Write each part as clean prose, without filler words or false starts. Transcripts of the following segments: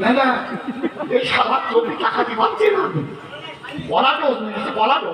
না না, এই সারা চোখে টাকা দিয়ে পাচ্ছে না, বলাটো বলাটো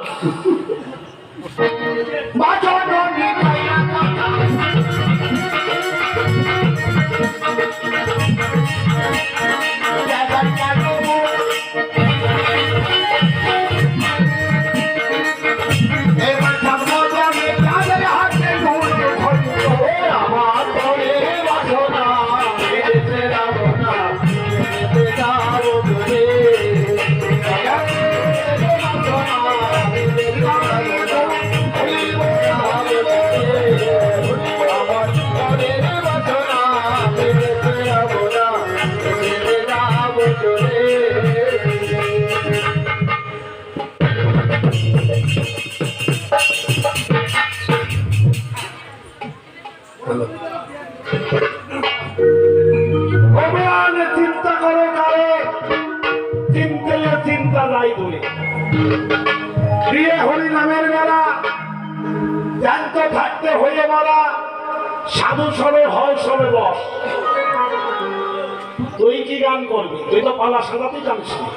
চিন্তা করো কারে চিন্তা চিন্তা নাই বলে প্রিয় হরি নামের বেলা জ্যান্ত থাকতে হয়ে বলা সাধু সবে হয় সবে বস। তুই কি গান করবি? তুই তো পালা সাজাতে জানিস না।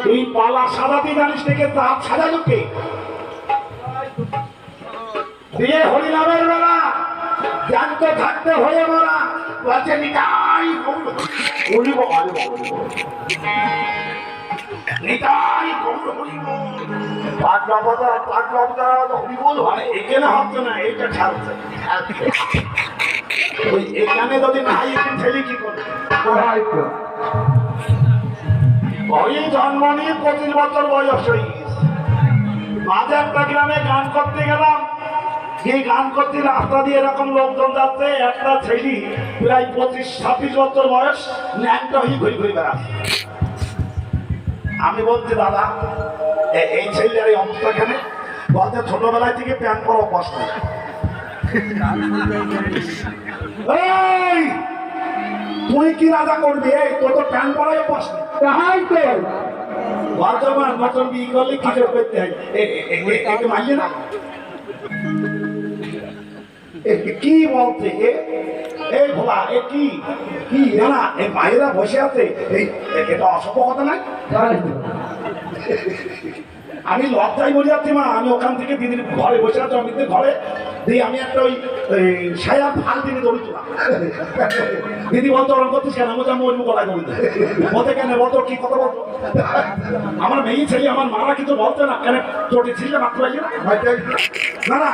তুই পালা সাজাতে জানিস থেকে দাঁত সাজালো কে? দিয়ে হরিনামের বেলা জ্যান্ত থাকতে হয়ে বলা বলছে নিতাই বলিব নিতাই পাগলা বাজার হরিবোল হয় এখানে হচ্ছে না, এইটা ঠালছে। ওই এখানে যদি নাই ছেলে কি করবে? ওই জন্ম নিয়ে 25 বছর বয়স হয়ে গেছে। মাঝে একটা গ্রামে গান করতে গেলাম, এই গান করতে রাস্তা দিয়ে এরকম লোকজন যাচ্ছে, একটা ছেলে প্রায় 25-26 বছর বয়স ন্যাংটা হয়ে ঘুরে ঘুরে বেড়াচ্ছে। আমি বলছি দাদা এই ছেলের এই অবস্থা কেন? বলতে ছোটবেলায় থেকে প্যান্ট পরা অভ্যাস নেই। তুই কি রাজা করবি? এই তোর তো প্যান্ট পরাই অভ্যাস নেই। বর্তমান নতুন বিয়ে করলে কি করতে হয়? একটু মাইলে না কি বলছে এই ভোলা এ কি কি না এই মায়েরা বসে আছে, এই এটা অসভ্য কথা নাই। আমি লজ্জায় মরে যাচ্ছি মা, আমি ওখান থেকে দিদির ঘরে বসে আছি, অমিতদের ঘরে দিয়ে আমি একটা ওই সায়া ফাল দিনে দৌড়িছিলাম। দিদি বলতো ওরকম করছিস কেন? আমি মরবো গলায় দৌড়িতে বলতে কেন বলতো কি কথা বলতো? আমার মেয়ে ছেলে আমার মারা কিছু বলতে না কেন চটি ছিল মাত্র না না